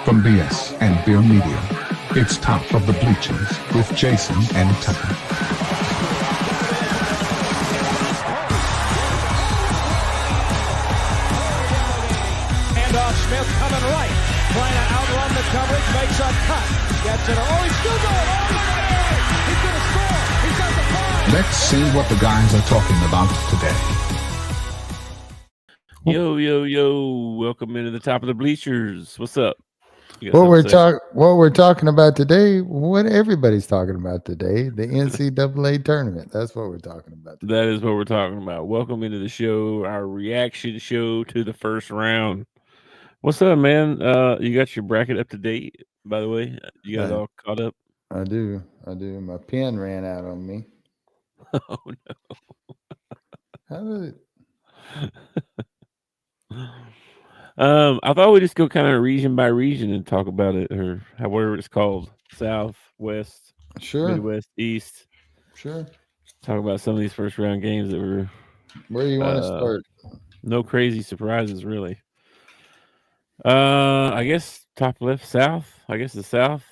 From BS and Beer Media, it's Top of the Bleachers with Jason and Tucker. Handoff, Smith coming right, trying to outrun the coverage, makes a cut, gets it. Oh, he's still going all the way. He's going to score. He's got the ball. Let's see what the guys are talking about today. Yo. Welcome into the Top of the Bleachers. What's up? What we're talking about today, what everybody's talking about today, the NCAA tournament. That's what we're talking about today. That is what we're talking about. Welcome into the show, our reaction show to the first round. What's up, man? You got your bracket up to date, by the way? You guys all caught up? I do. My pen ran out on me. Oh, no. How did it? I thought we'd just go kind of region by region and talk about it, or however it's called. South, West, Sure. Midwest, East. Sure. Talk about some of these first round games that were... Where do you want to start? No crazy surprises, really. I guess top left, South. I guess the South.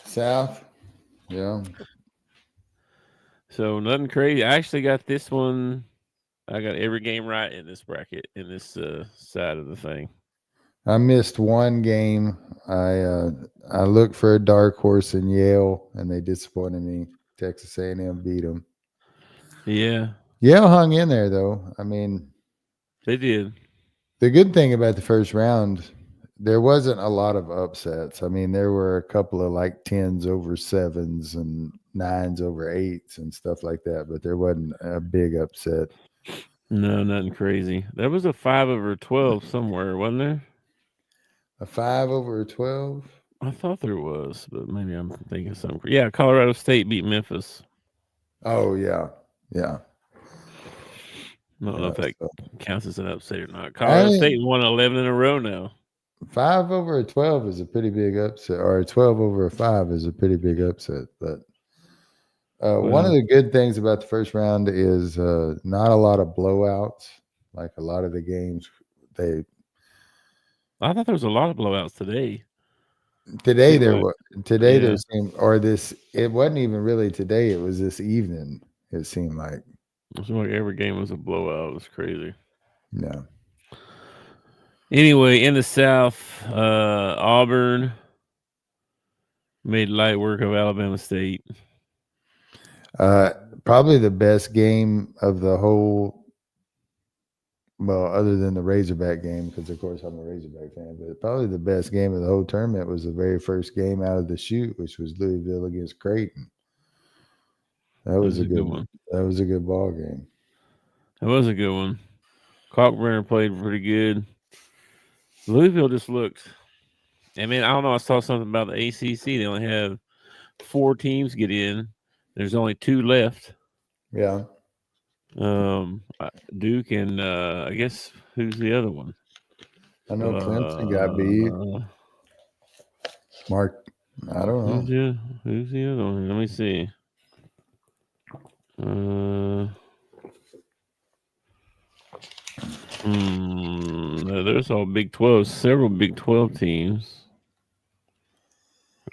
South. Yeah. So nothing crazy. I actually got this one. I got every game right in this bracket, in this side of the thing. I missed one game. I looked for a dark horse in Yale, and they disappointed me. Texas A&M beat them. Yeah. Yale hung in there, though. I mean, they did. The good thing about the first round, there wasn't a lot of upsets. I mean, there were a couple of like 10s over 7s and 9s over 8s and stuff like that, but there wasn't a big upset. No, nothing crazy. There was a 5 over 12 somewhere, wasn't there? A 5 over 12? I thought there was, but maybe I'm thinking something. Yeah, Colorado State beat Memphis. Oh, yeah. Yeah. I don't know if that counts as an upset or not. Colorado State won 11 in a row now. 5 over a 12 is a pretty big upset, or a 12 over a 5 is a pretty big upset. But one of the good things about the first round is not a lot of blowouts. Like a lot of the games, I thought there was a lot of blowouts today. Today there was. Today there seemed, or this. It wasn't even really today. It was this evening. It seemed like. It seemed like every game was a blowout. It was crazy. Yeah. Anyway, in the South, Auburn made light work of Alabama State. Probably the best game of the whole. Well, other than the Razorback game, because of course I'm a Razorback fan, but probably the best game of the whole tournament was the very first game out of the chute, which was Louisville against Creighton. That was a good one. That was a good ball game. That was a good one. Kalkbrenner played pretty good. Louisville just looked. I mean, I don't know. I saw something about the ACC. They only have 4 teams get in. There's only 2 left. Yeah. Duke and I guess who's the other one? I know Clemson got beat. Mark, I don't know. Who's the other one? Let me see. There's all Big 12, several Big 12 teams.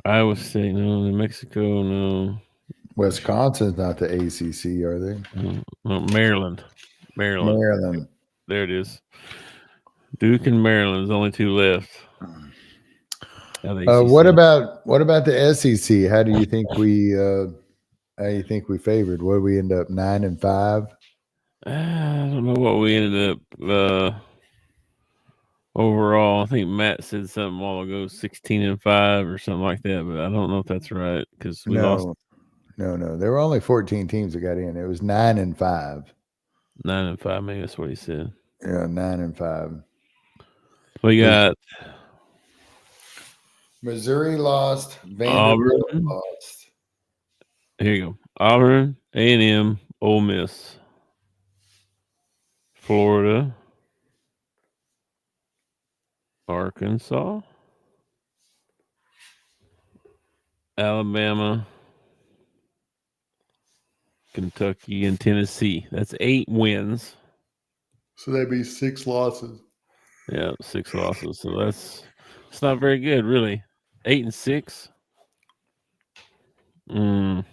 Iowa State, no. New Mexico, no. Wisconsin's not the ACC, are they? No, Maryland. Maryland. There it is. Duke and Maryland. There's only 2 left. What about the SEC? How do you think we favored? What did we end up 9-5? I don't know what we ended up overall. I think Matt said something a while ago, 16-5 or something like that, but I don't know if that's right because we lost. No. There were only 14 teams that got in. It was 9-5. 9-5, maybe that's what he said. Yeah, 9-5. We got Missouri lost. Vanderbilt lost. Here you go. Auburn, A&M, Ole Miss, Florida, Arkansas, Alabama, Kentucky, and Tennessee. That's 8 wins. So that'd be 6 losses. Yeah, 6 losses. So that's It's not very good, really. 8-6. I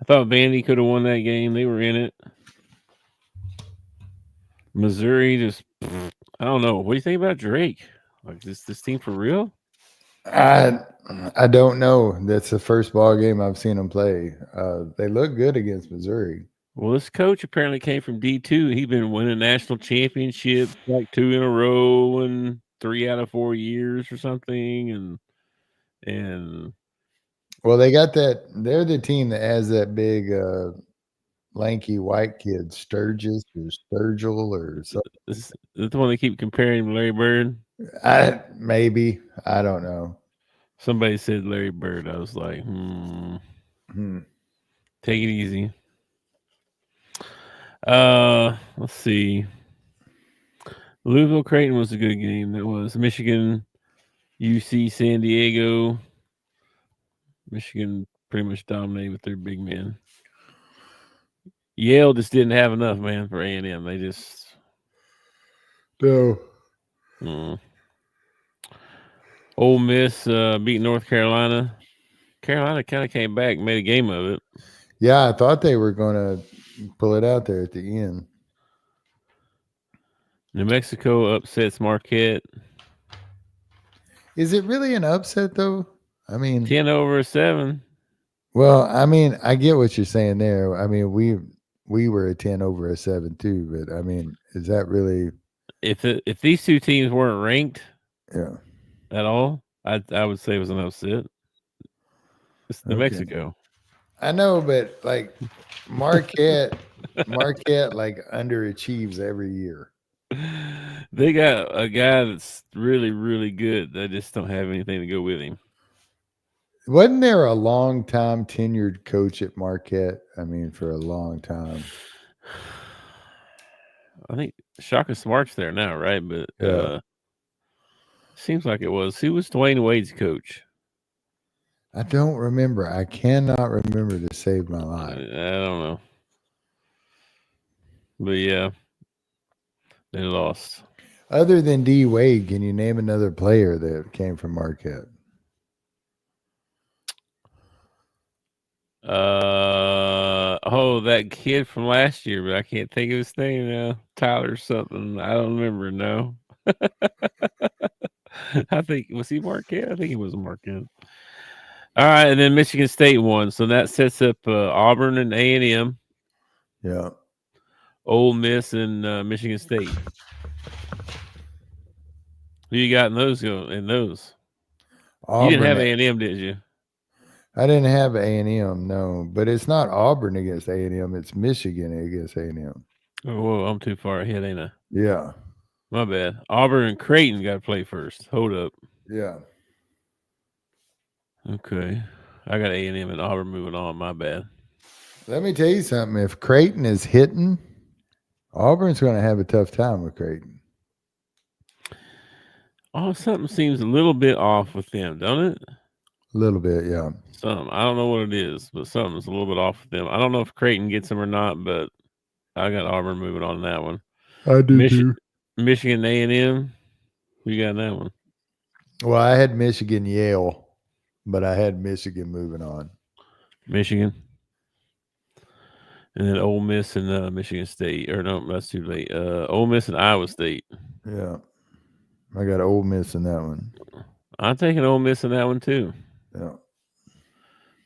thought Vandy could have won that game. They were in it. Missouri just, I don't know. What do you think about Drake? Like this team for real? I don't know. That's the first ball game I've seen them play. They look good against Missouri. Well, this coach apparently came from D2. He's been winning national championships like 2 in a row and 3 out of 4 years or something. And Well, they got that. They're the team that has that big, lanky white kid, Sturgis or Sturgill or something. this is the one they keep comparing to Larry Bird. Maybe, I don't know. Somebody said Larry Bird. I was like, take it easy. Let's see. Louisville Creighton was a good game. That was Michigan, UC San Diego. Michigan pretty much dominated with their big men. Yale just didn't have enough, man, for A&M. They just No. Ole Miss beat North Carolina. Carolina kind of came back and made a game of it. Yeah, I thought they were going to pull it out there at the end. New Mexico upsets Marquette. Is it really an upset, though? I mean, 10-7. well, I mean, I get what you're saying there. I mean, we were a 10-7 too, but I mean, is that really? If these two teams weren't ranked, Yeah, at all, I would say it was an upset. It's New Mexico. I know, but like Marquette like underachieves every year. They got a guy that's really, really good. They just don't have anything to go with him. Wasn't there a long time tenured coach at Marquette? I mean, for a long time. I think Shaka Smart's there now, right? But seems like it was. Who was Dwayne Wade's coach? I don't remember. I cannot remember to save my life. I don't know. But yeah, they lost. Other than D Wade, can you name another player that came from Marquette? That kid from last year, but I can't think of his name now. Tyler something. I don't remember. No. I think was he Marquette? I think he was Marquette. All right, and then Michigan State won, so that sets up Auburn and A&M. Yeah. Ole Miss and Michigan State. Who you got in those? Auburn, you didn't have A&M, did you? I didn't have A&M, no. But it's not Auburn against A&M. It's Michigan against A&M. Oh, whoa, I'm too far ahead, ain't I? Yeah. My bad. Auburn and Creighton got to play first. Hold up. Yeah. Okay. I got A&M and Auburn moving on. My bad. Let me tell you something. If Creighton is hitting, Auburn's going to have a tough time with Creighton. Oh, something seems a little bit off with them, don't it? A little bit, yeah. Something. I don't know what it is, but something's a little bit off with them. I don't know if Creighton gets them or not, but I got Auburn moving on that one. I do too. Michigan A&M. Who you got in that one? Well, I had Michigan Yale, but I had Michigan moving on. Michigan. And then Ole Miss and Michigan State. Or no, that's too late. Ole Miss and Iowa State. Yeah. I got Ole Miss in that one. I'm taking Ole Miss in that one too. Yeah.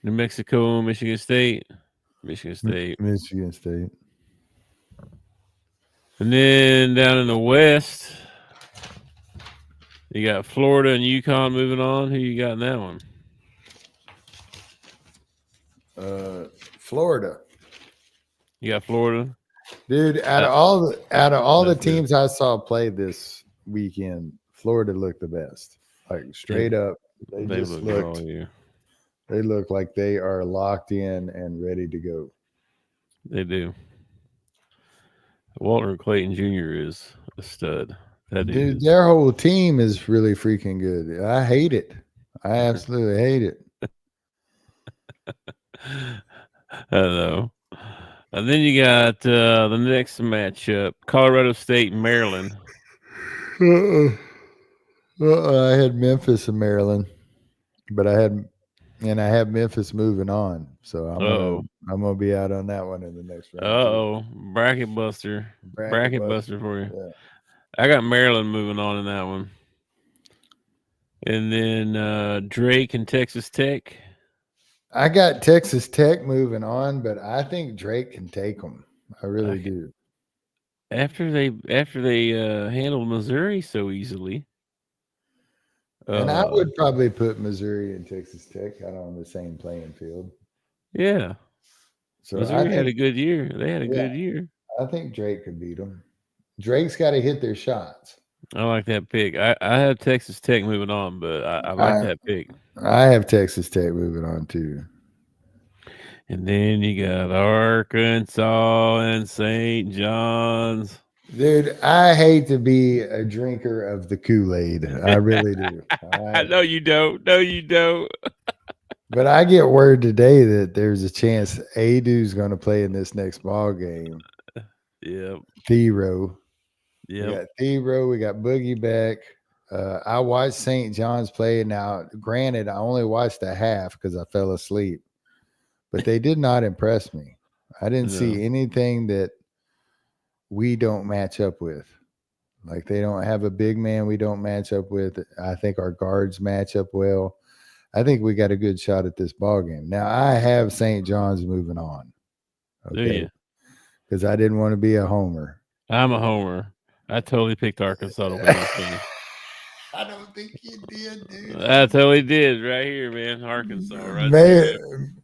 New Mexico, Michigan State. Michigan State. Michigan State. And then down in the West, you got Florida and UConn moving on. Who you got in that one? Florida. You got Florida? Dude, out of all the teams I saw play this weekend, Florida looked the best. Like straight up. They just looked all year. They look like they are locked in and ready to go. They do. Walter Clayton Jr. is a stud. Dude, their whole team is really freaking good. I hate it. I absolutely hate it. I know. And then you got the next matchup, Colorado State and Maryland. Well, I had Memphis and Maryland, but I have Memphis moving on, so I'm gonna be out on that one in the next round too. Bracket buster. Bracket buster for you. Yeah. I got Maryland moving on in that one. And then Drake and Texas Tech. I got Texas Tech moving on, but I think Drake can take them. I really do. After they handled Missouri so easily. And I would probably put Missouri and Texas Tech out on the same playing field. Yeah. So Missouri had a good year. They had a good year. I think Drake could beat them. Drake's got to hit their shots. I like that pick. I have Texas Tech moving on, but I like that pick. I have Texas Tech moving on too. And then you got Arkansas and St. John's. Dude, I hate to be a drinker of the Kool-Aid. I really do. No, you don't. No, you don't. But I get word today that there's a chance Adu's going to play in this next ball game. Yep. Thero. Yep. We got Thero. We got Boogie back. I watched St. John's play. Now, granted, I only watched a half because I fell asleep. But they did not impress me. I didn't see anything that we don't match up with. Like, they don't have a big man we don't match up with. I think our guards match up well. I think we got a good shot at this ball game. Now, I have St. John's moving on. Okay. Do you? Because I didn't want to be a homer. I'm a homer. I totally picked Arkansas to win this game. I don't think you did, dude. I totally did right here, man. Arkansas, right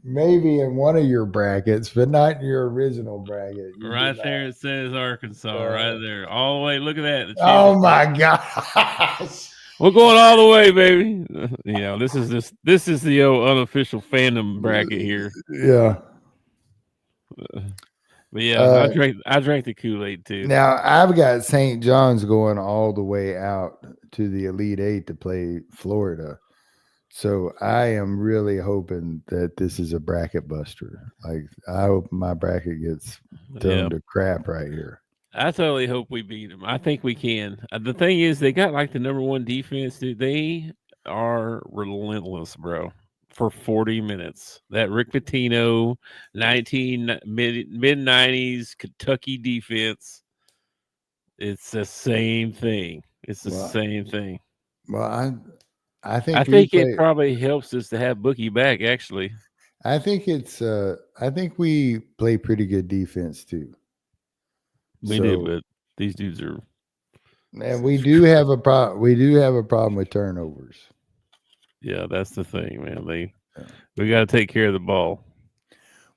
maybe in one of your brackets, but not in your original bracket. Right there it says Arkansas, right there. All the way. Look at that. Oh, my gosh. We're going all the way, baby. This is the unofficial fandom bracket here. Yeah. But yeah, I drank the Kool-Aid too. Now I've got St. John's going all the way out to the Elite Eight to play Florida. So I am really hoping that this is a bracket buster. Like, I hope my bracket gets thrown to crap right here. I totally hope we beat them. I think we can. The thing is, they got like the number one defense, dude. They are relentless, bro. For 40 minutes, that Rick Pitino mid 90s Kentucky defense. It's the same thing. It's the same thing. Well, I think it probably helps us to have Bookie back. Actually, I think we play pretty good defense too. We did, but these dudes are. And we do have a problem. We do have a problem with turnovers. Yeah, that's the thing, man. We got to take care of the ball.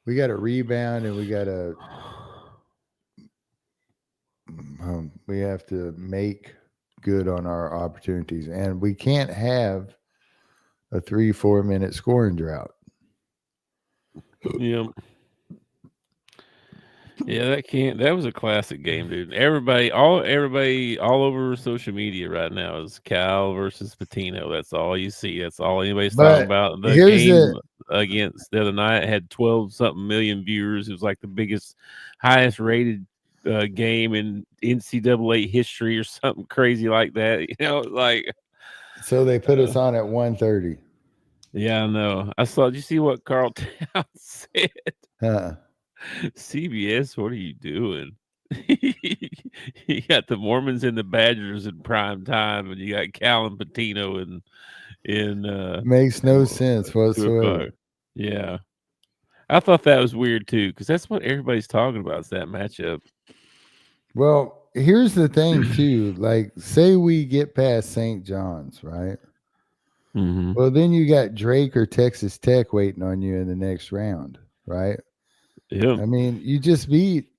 We got to rebound, and we got to. We have to make good on our opportunities, and we can't have a 3-4 minute scoring drought. Yeah. Yeah, that was a classic game, dude. Everybody all over social media right now is Cal versus Pitino. That's all you see. That's all anybody's talking about. The game against the other night had 12-something million viewers. It was like the highest rated game in NCAA history or something crazy like that. So they put us on at 1:30. Yeah, I know. Did you see what Carl Towns said? CBS, what are you doing? You got the Mormons and the Badgers in prime time, and you got Cal and Pitino in makes no sense whatsoever. Yeah, I thought that was weird too, because that's what everybody's talking about, is that matchup. Well, here's the thing too. Like, say we get past St. John's, right? Mm-hmm. Well, then you got Drake or Texas Tech waiting on you in the next round, right? Yeah. I mean, you just beat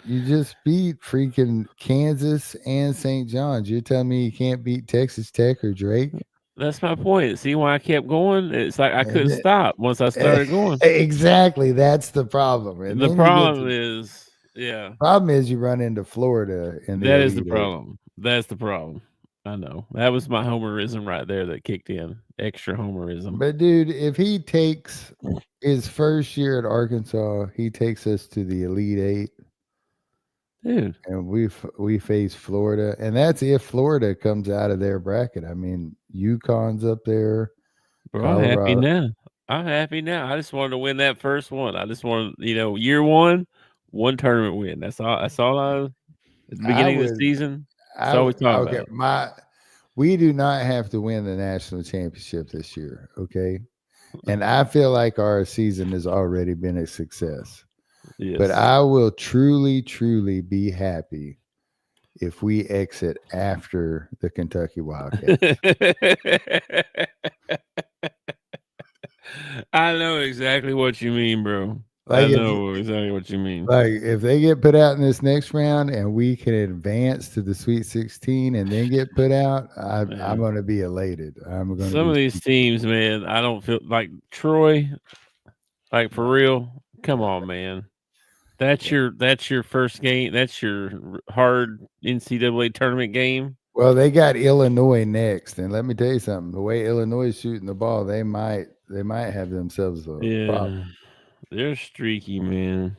freaking Kansas and St. John's. You're telling me you can't beat Texas Tech or Drake? That's my point. See why I kept going? It's like I couldn't stop once I started going. Exactly. That's the problem. And the problem is you run into Florida. That is the problem. That's the problem. I know. That was my homerism right there that kicked in. Extra homerism. But, dude, if he takes his first year at Arkansas, he takes us to the Elite Eight. dude. and we face Florida, and that's if Florida comes out of their bracket. I mean, UConn's up there, Bro, I'm happy Colorado. now. I'm happy now. I just wanted to win that first one. I just wanted, year one tournament win. That's all. That's all I. At the I beginning of the would, season, that's all we talk okay. about. We do not have to win the national championship this year, okay? And I feel like our season has already been a success. But Yes. I will truly, truly be happy if we exit after the Kentucky Wildcats. I know exactly what you mean, bro. Like I if, know exactly what you mean. like if they get put out in this next round and we can advance to the Sweet 16 and then get put out, Man. I'm going to be elated. I'm going to Some be of these teams, man, I don't feel like Troy, like for real. Come on, man. That's your first game. That's your hard NCAA tournament game. Well, they got Illinois next, and let me tell you something. The way Illinois is shooting the ball, they might have themselves a problem. Yeah, they're streaky, man.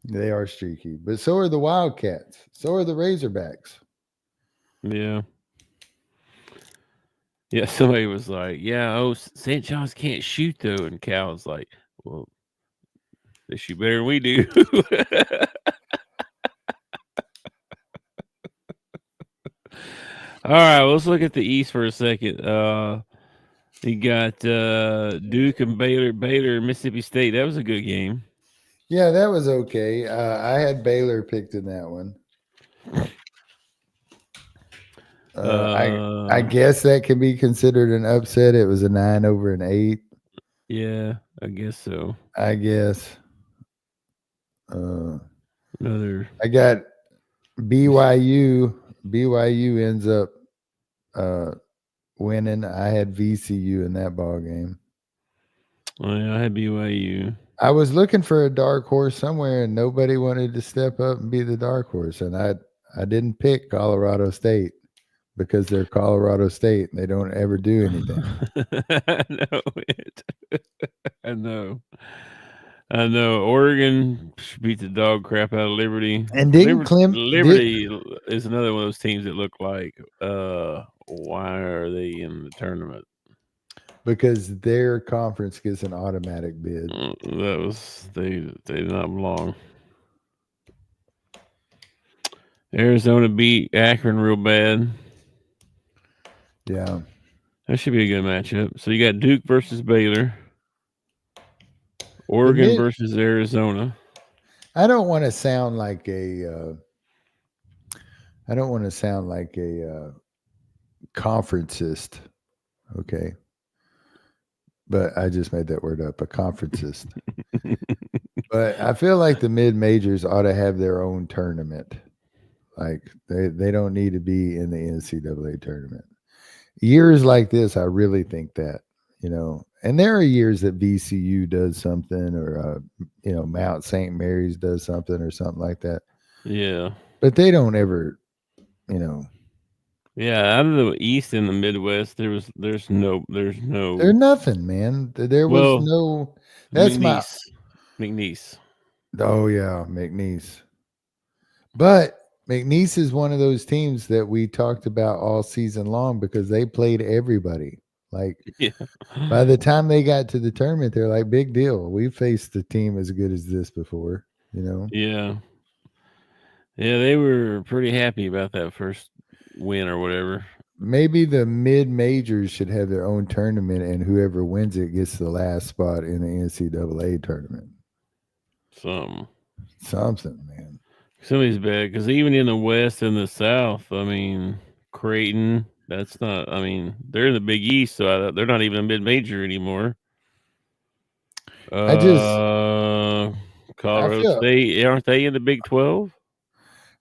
They are streaky, but so are the Wildcats. So are the Razorbacks. Yeah. Yeah, somebody was like, "Yeah, St. John's can't shoot though," and Cal was like, "Well, they shoot better than we do." All right, let's look at the East for a second. You got Duke and Baylor, Mississippi State. That was a good game. Yeah, that was okay. I had Baylor picked in that one. I guess that can be considered an upset. It was a 9-8. Yeah, I guess so. I guess. Another. I got BYU. BYU ends up winning. I had VCU in that ball game. Oh, yeah, I had BYU. I was looking for a dark horse somewhere, and nobody wanted to step up and be the dark horse. And I didn't pick Colorado State because they're Colorado State and they don't ever do anything. I know it. I know. Oregon beat the dog crap out of Liberty. And didn't Liberty is another one of those teams that look like, why are they in the tournament? Because their conference gets an automatic bid. That was they did not belong. Arizona beat Akron real bad. Yeah. That should be a good matchup. So you got Duke versus Baylor. Oregon versus Arizona. I don't want to sound like a conferencist. Okay. But I just made that word up, a conferencist. But I feel like the mid-majors ought to have their own tournament. Like they don't need to be in the NCAA tournament. Years like this, I really think that, and there are years that VCU does something or, Mount St. Mary's does something or something like that. Yeah. But they don't ever, Yeah, out of the East and the Midwest, there's nothing, man. There was no. That's McNeese. Oh yeah, McNeese. But McNeese is one of those teams that we talked about all season long because they played everybody. Like, by the time they got to the tournament, they're like, big deal. We faced a team as good as this before, Yeah. Yeah, they were pretty happy about that first win or whatever. Maybe the mid-majors should have their own tournament, and whoever wins it gets the last spot in the NCAA tournament. Something, man. Somebody's bad because even in the West and the South, I mean, Creighton, that's not. I mean, they're in the Big East, so they're not even a mid-major anymore. Colorado State, aren't they in the Big 12?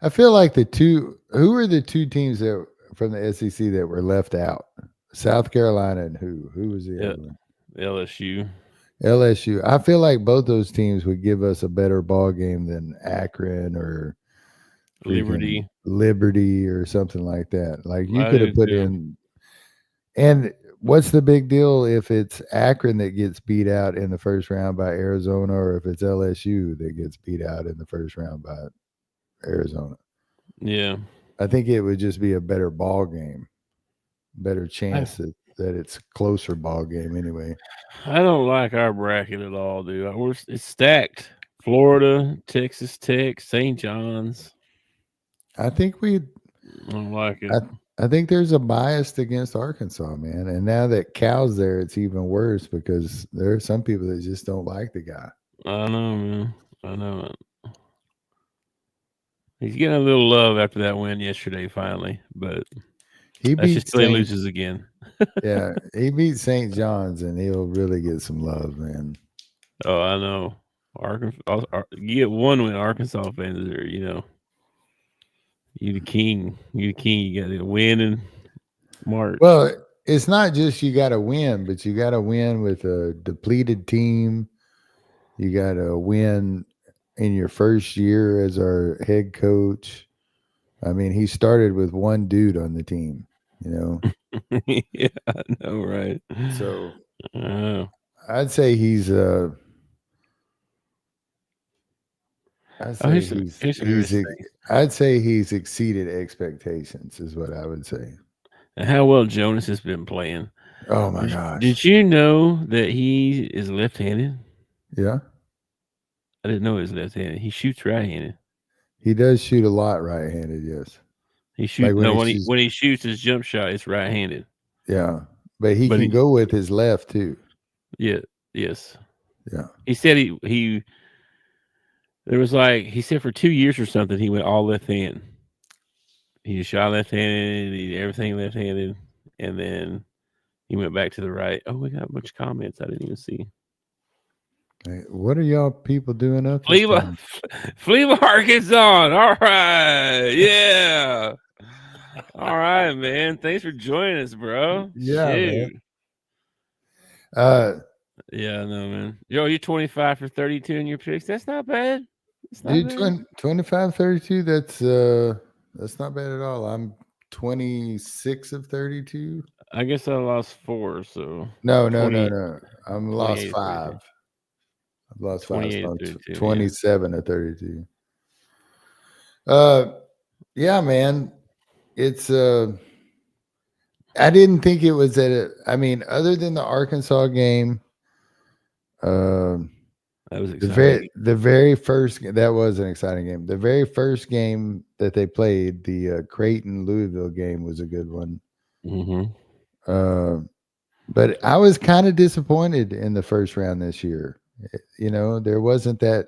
I feel like who are the two teams that from the SEC that were left out? South Carolina and who? Who was the other one? LSU. I feel like both those teams would give us a better ball game than Akron or Liberty or something like that. Like you could have put in. And what's the big deal if it's Akron that gets beat out in the first round by Arizona, or if it's LSU that gets beat out in the first round by Arizona? Yeah. I think it would just be a better ball game, better chance that it's a closer ball game anyway. I don't like our bracket at all, dude. It's stacked. Florida, Texas Tech, St. John's. I think we I don't like it. I think there's a bias against Arkansas, man. And now that Cal's there, it's even worse because there are some people that just don't like the guy. I know, man. I know it. He's getting a little love after that win yesterday, finally. But He that's beat just till he St. loses again. Yeah, he beat St. John's, and he'll really get some love, man. Oh, I know. Arkansas, you get one win, Arkansas fans are, you the king. You the king. You got to win in March. Well, it's not just you got to win, but you got to win with a depleted team. You got to win in your first year as our head coach. I mean, he started with one dude on the team, you know. Yeah, I know, right? So Oh. I'd say he's I'd say I'd say he's exceeded expectations is what I would say. And how well Jonas has been playing. Oh my gosh. Did you know that he is left-handed? Yeah. I didn't know he was left-handed. He shoots right-handed. He does shoot a lot right-handed, yes. He shoots Like when he shoots his jump shot, it's right-handed. Yeah. But he can go with his left too. Yeah, yes. Yeah. He said he said for 2 years or something he went all left-handed. He shot left-handed, he did everything left-handed, and then he went back to the right. Oh, we got a bunch of comments I didn't even see. Hey, what are y'all people doing up? Fleva Arkansas. All right. Yeah. All right, man. Thanks for joining us, bro. Yeah, Shoot. man. Yeah, no, man. You're 25 for 32 in your picks. That's not bad. Dude, 25, 32, that's not bad at all. I'm 26 of 32. I guess I lost 4, so No. I'm lost 5. I've lost 5. So 27 of 32. Yeah, man. It's I didn't think it was other than the Arkansas game, that was exciting. The very first, that was an exciting game. The very first game that they played, the Creighton Louisville game, was a good one. Mm-hmm. But I was kind of disappointed in the first round this year. You know, there wasn't that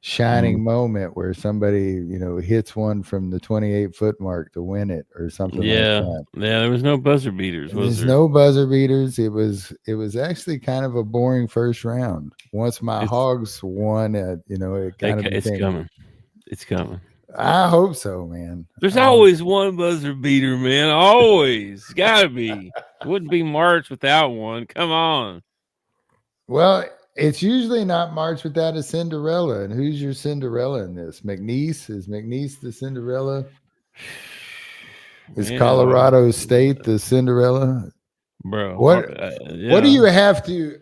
shining moment where somebody, hits one from the 28-foot mark to win it or something like that. Yeah, there was no buzzer beaters. There's no buzzer beaters. It was actually kind of a boring first round. Once my Hogs won, it kind of it's coming. It's coming. I hope so, man. There's always one buzzer beater, man. Always. Gotta be. Wouldn't be March without one. Come on. Well, it's usually not March without a Cinderella. And who's your Cinderella in this? McNeese? Is McNeese the Cinderella? Is Colorado State the Cinderella? Bro. What do you have to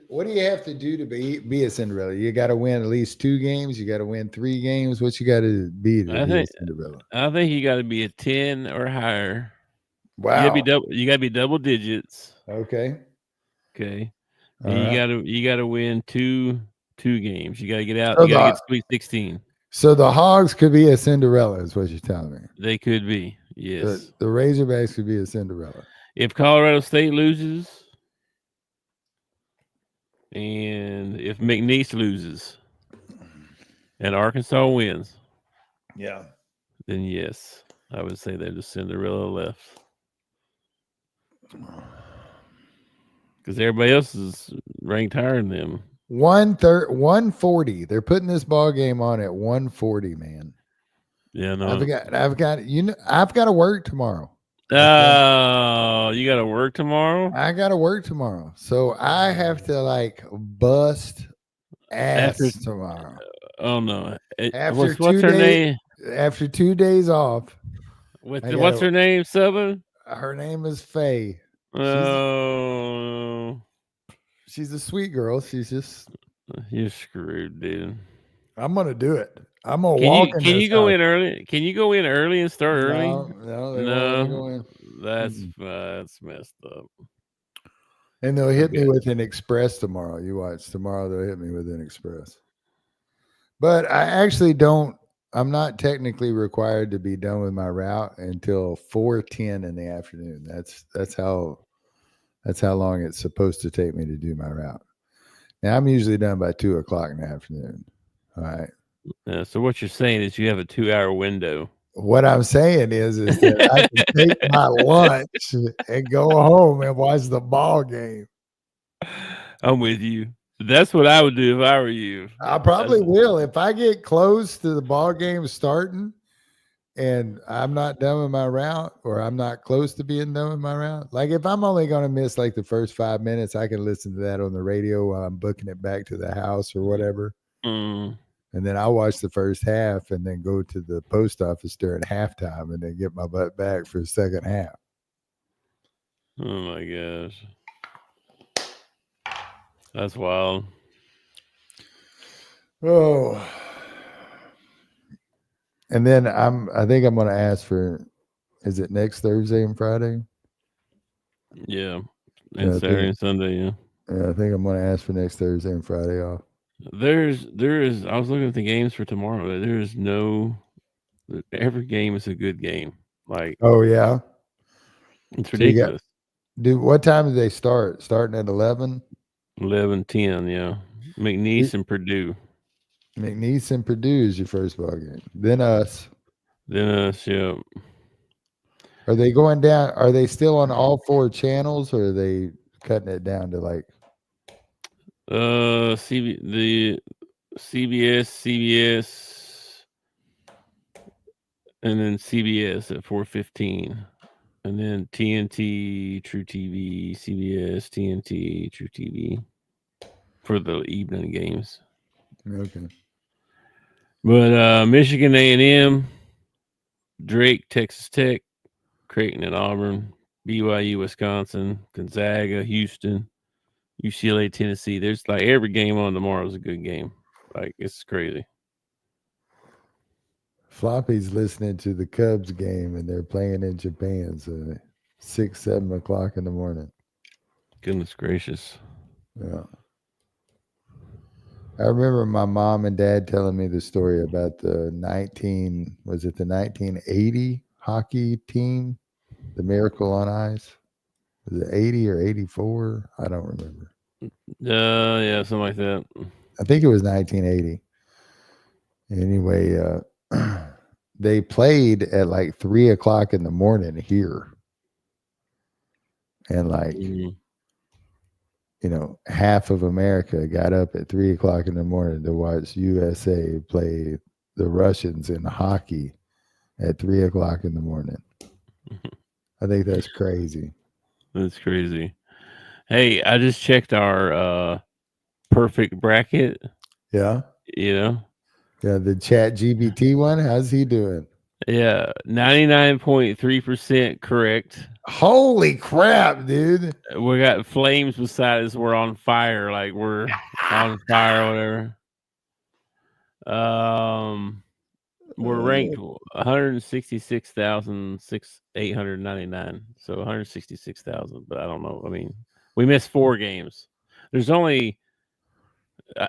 do to be a Cinderella? You got to win at least 2 games. You got to win 3 games. What you got to be a Cinderella? I think you got to be a 10 or higher. Wow. You got to be double digits. Okay. And you got to win two games. You got to get out. You got to get Sweet 16. So the Hogs could be a Cinderella, is what you're telling me. They could be. Yes. The Razorbacks could be a Cinderella. If Colorado State loses, and if McNeese loses, and Arkansas wins, then yes, I would say they're the Cinderella left. Because everybody else is ranked higher than them. 140. They're putting this ball game on at 140, man. Yeah, no. I've got to work tomorrow. Oh, you got to work tomorrow? I got to work tomorrow. So I have to bust ass tomorrow. Oh no. What's her name? After 2 days off. What's her name, Southern? Her name is Faye. Oh, she's a sweet girl. She's just, you're screwed, dude. I'm gonna do it. I'm gonna Can walk you in can this you go house. in early? Can you go in early and start early? No, they won't let me go in. That's messed up. And they'll hit me Okay. with an express tomorrow. You watch. Tomorrow they'll hit me with an express. But I actually don't. I'm not technically required to be done with my route until 4:10 in the afternoon. That's how long it's supposed to take me to do my route. Now I'm usually done by 2:00 in the afternoon. All right. So what you're saying is you have a 2-hour window. What I'm saying is that I can take my lunch and go home and watch the ball game. I'm with you. That's what I would do if I were you. I probably will if I get close to the ball game starting and I'm not done with my route, or I'm not close to being done with my route. Like if I'm only going to miss like the first 5 minutes, I can listen to that on the radio while I'm booking it back to the house or whatever. Mm. And then I'll watch the first half and then go to the post office during halftime and then get my butt back for the second half. Oh my gosh. That's wild. Oh. And then I think I'm going to ask for, is it next Thursday and Friday? Yeah. And Saturday and Sunday, yeah. Yeah, I think I'm going to ask for next Thursday and Friday off. There is. I was looking at the games for tomorrow. There is no. Every game is a good game. Like, oh yeah, it's ridiculous. Dude, what time do they start? Starting at 11? 11-10, yeah. McNeese and Purdue. McNeese and Purdue is your first ball game. Then us. Yeah. Are they going down? Are they still on all 4 channels, or are they cutting it down to like? The CBS, and then CBS at 4:15, and then TNT, True TV, CBS, TNT, True TV for the evening games. Okay. But Michigan A&M, Drake, Texas Tech, Creighton and Auburn, BYU, Wisconsin, Gonzaga, Houston, UCLA, Tennessee. There's like every game on tomorrow is a good game. Like, it's crazy. Floppy's listening to the Cubs game, and they're playing in Japan. So 6, 7 o'clock in the morning. Goodness gracious. Yeah. I remember my mom and dad telling me the story about the 1980 hockey team, the Miracle on Ice. Was it 80 or 84? I don't remember. Yeah, something like that. I think it was 1980. Anyway, they played at like 3 o'clock in the morning here. And like, half of America got up at 3 o'clock in the morning to watch USA play the Russians in hockey at 3 o'clock in the morning. I think that's crazy. That's crazy. Hey, I just checked our perfect bracket. Yeah. Yeah, the Chat GBT one. How's he doing? Yeah, 99.3% correct. Holy crap, dude. We got flames beside us. We're on fire. Like, we're on fire or whatever. We're ranked 166,899. So 166,000, but I don't know. I mean, we missed 4 games. There's only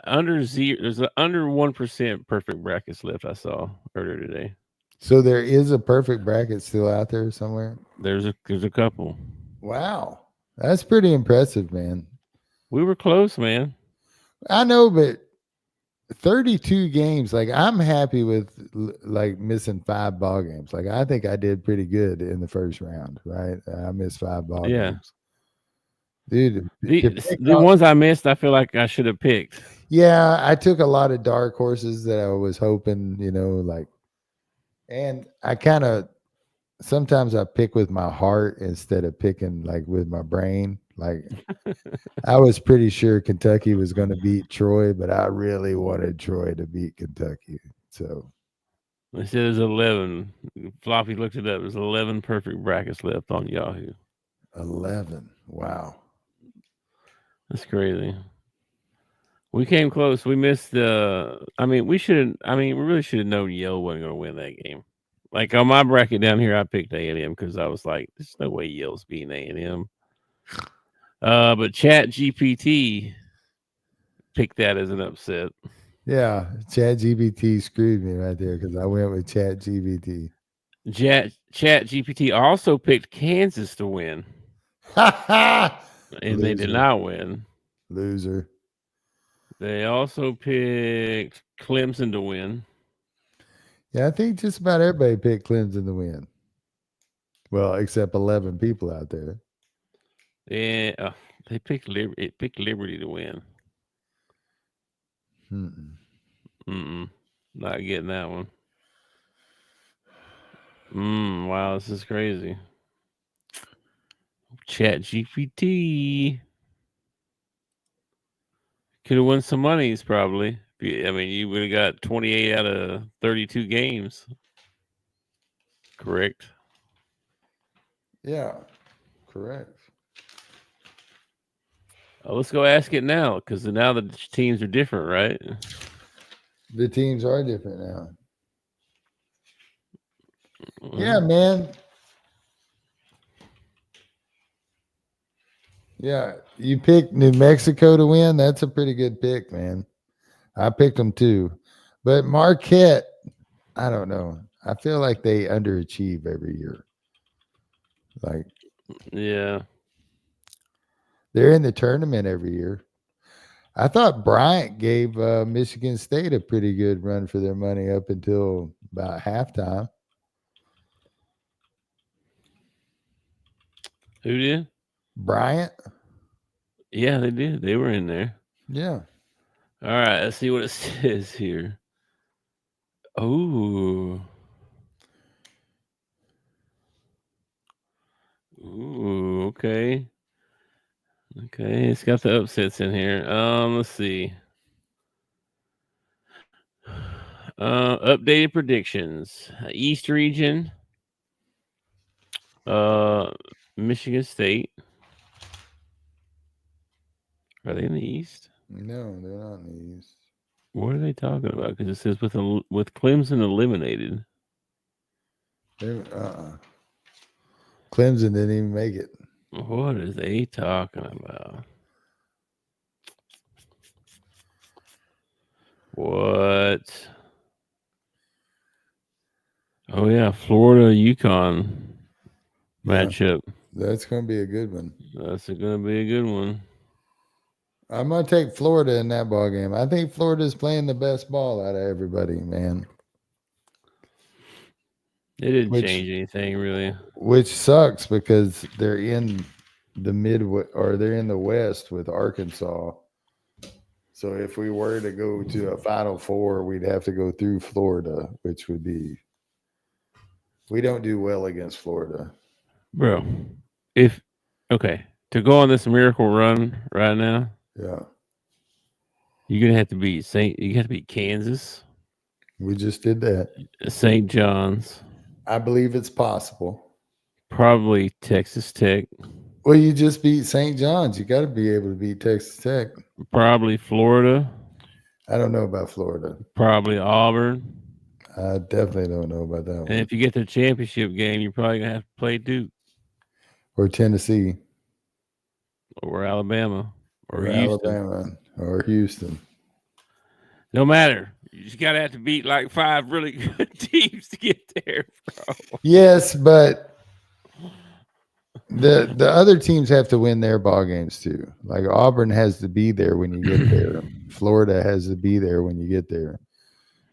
under 1% perfect brackets left. I saw earlier today. So there is a perfect bracket still out there somewhere? There's a couple. Wow. That's pretty impressive, man. We were close, man. I know, but 32 games, like I'm happy with like missing 5 ball games. Like I think I did pretty good in the first round, right? I missed 5 ball games. Dude, the ones I missed, I feel like I should have picked. Yeah, I took a lot of dark horses that I was hoping, and I kind of sometimes I pick with my heart instead of picking like with my brain. Like I was pretty sure Kentucky was going to beat Troy, but I really wanted Troy to beat Kentucky. So they said there's 11. Floppy looked it up. There's 11 perfect brackets left on Yahoo. 11. Wow. That's crazy. We came close. We missed the. We really should have known Yale wasn't going to win that game. Like on my bracket down here, I picked A&M because I was like, "There's no way Yale's beating A&M." But Chat GPT picked that as an upset. Yeah, Chat GPT screwed me right there because I went with Chat GPT. Chat GPT also picked Kansas to win, and they did not win. Loser. They also picked Clemson to win. Yeah, I think just about everybody picked Clemson to win. Well, except 11 people out there. Yeah, they picked Liberty to win. Not getting that one. Wow, this is crazy. Chat GPT could have won some monies probably. You would have got 28 out of 32 games. Correct. Yeah, correct. Let's go ask it now because now the teams are different, right? The teams are different now. Yeah, man. Yeah, you picked New Mexico to win. That's a pretty good pick, man. I picked them too. But Marquette, I don't know. I feel like they underachieve every year. Like, yeah. They're in the tournament every year. I thought Bryant gave Michigan State a pretty good run for their money up until about halftime. Who did? Bryant? Yeah, they did. They were in there. Yeah. All right, let's see what it says here. Ooh, okay. Okay, it's got the upsets in here. Let's see. Updated predictions. East region. Michigan State. Are they in the East? No, they're not in the East. What are they talking about? Because it says with Clemson eliminated. Clemson didn't even make it. What is they talking about? What? Oh yeah, Florida UConn matchup. That's going to be a good one. That's going to be a good one. I'm going to take Florida in that ball game. I think Florida's playing the best ball out of everybody, man. It didn't change anything really. Which sucks because they're in the they're in the West with Arkansas. So if we were to go to a Final Four, we'd have to go through Florida, which would be. We don't do well against Florida, bro. To go on this miracle run right now, yeah, you're gonna have to beat You have to beat Kansas. We just did that. St. John's. I believe it's possible. Probably Texas Tech. Well, you just beat St. John's. You got to be able to beat Texas Tech. Probably Florida. I don't know about Florida. Probably Auburn. I definitely don't know about that one. And if you get to the championship game, you're probably going to have to play Duke. Or Tennessee. Or Alabama. Or Houston. Alabama. Or Houston. No matter. You just got to have to beat like 5 really good teams to get there, bro. Yes, but the other teams have to win their ball games too. Like Auburn has to be there when you get there. Florida has to be there when you get there.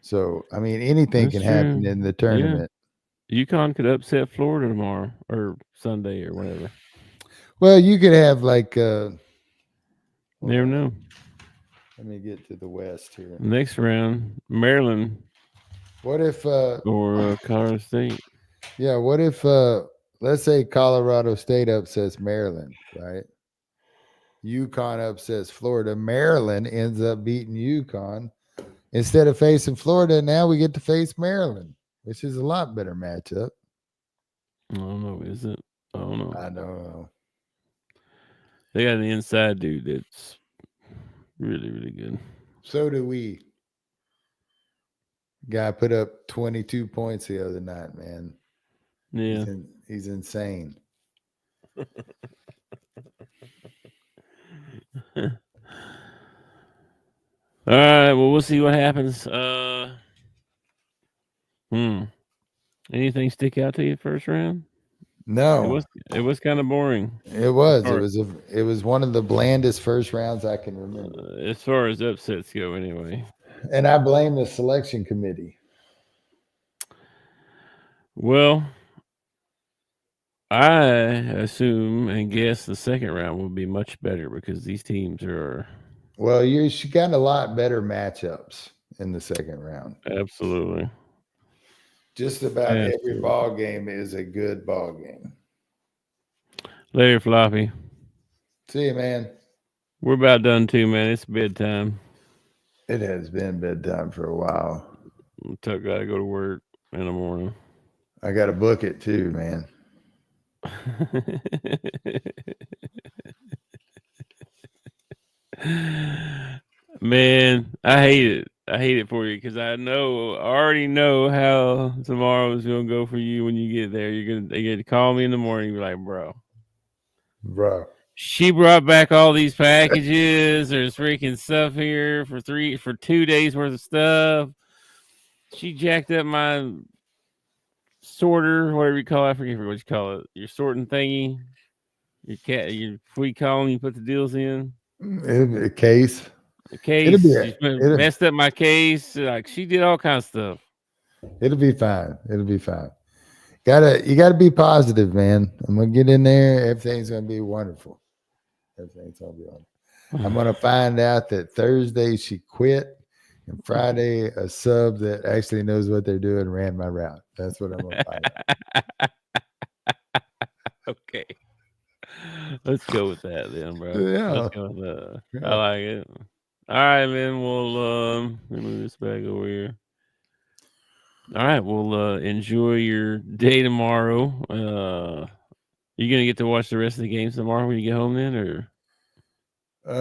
So, I mean, anything can happen in the tournament. Yeah. UConn could upset Florida tomorrow or Sunday or whatever. Well, you could have like never know. Let me get to the West here. Next round, Maryland. What if or Colorado State? Yeah, what if let's say Colorado State upsets Maryland, right? UConn upsets Florida. Maryland ends up beating UConn. Instead of facing Florida, now we get to face Maryland, which is a lot better matchup. I don't know. Is it? I don't know. I don't know. They got an inside dude that's Really, really good. So do we. Guy put up 22 points the other night, man. Yeah. He's insane. All right. Well, we'll see what happens. Anything stick out to you first round? No, It was kind of boring. it was. It was one of the blandest first rounds I can remember. As far as upsets go, anyway. And I blame the selection committee. Well, I assume and guess the second round will be much better because these teams are. Well, she got a lot better matchups in the second round. Absolutely. Just about every ball game is a good ball game. Later, Floppy. See you, man. We're about done too, man. It's bedtime. It has been bedtime for a while. Tuck got to go to work in the morning. I got to book it too, man. Man, I hate it. I hate it for you because I already know how tomorrow is gonna go for you when you get there. They get to call me in the morning and be like, bro. She brought back all these packages. There's freaking stuff here for 2 days worth of stuff. She jacked up my sorter, whatever you call it. I forget what you call it. Your sorting thingy. Your free column you put the deals in. A case. She messed up my case. Like she did all kinds of stuff. It'll be fine. You gotta be positive, man. I'm gonna get in there. Everything's gonna be wonderful. I'm gonna find out that Thursday she quit, and Friday a sub that actually knows what they're doing ran my route. That's what I'm gonna find out. Okay. Let's go with that then, bro. Yeah. Let's go with that. Yeah. I like it. All right, man. We'll let me move this back over here. All right, we'll enjoy your day tomorrow. You gonna get to watch the rest of the games tomorrow when you get home then, or?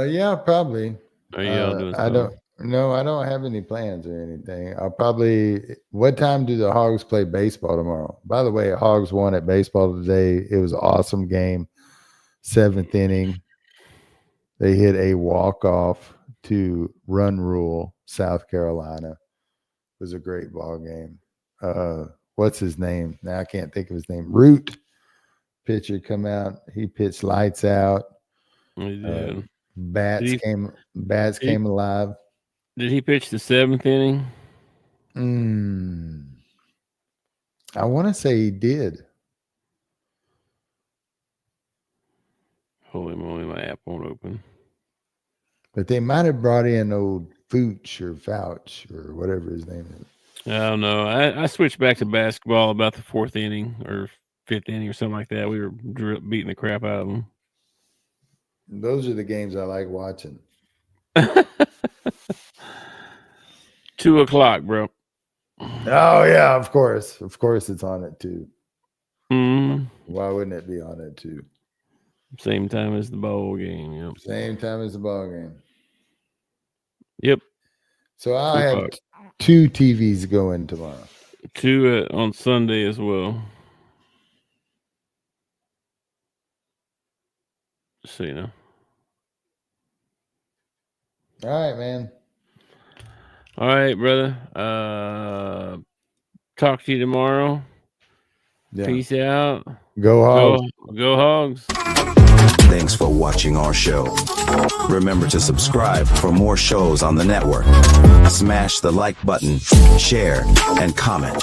Yeah, probably. Are you all doing I don't have any plans or anything. I'll probably. What time do the Hogs play baseball tomorrow? By the way, Hogs won at baseball today. It was an awesome game. 7th inning. They hit a walk-off to Run Rule, South Carolina. It was a great ball game. What's his name? Now I can't think of his name. Root pitcher come out. He pitched lights out. He did. Bats came alive. Did he pitch the 7th inning? I want to say he did. Holy moly, my app won't open. But they might have brought in old Fouch or whatever his name is. I don't know. I switched back to basketball about the 4th inning or 5th inning or something like that. We were beating the crap out of them. Those are the games I like watching. 2 o'clock, bro. Oh, yeah, of course. Of course it's on at 2. Mm-hmm. Why wouldn't it be on at 2? Same time as the bowl game. Yep. Same time as the ball game. Yep. So I'll have 2 TVs going tomorrow. 2 on Sunday as well. Just so you know. All right, man. All right, brother. Talk to you tomorrow. Yeah. Peace out. Go Hogs. Go Hogs. Thanks for watching our show. Remember to subscribe for more shows on the network. Smash the like button, share, and comment.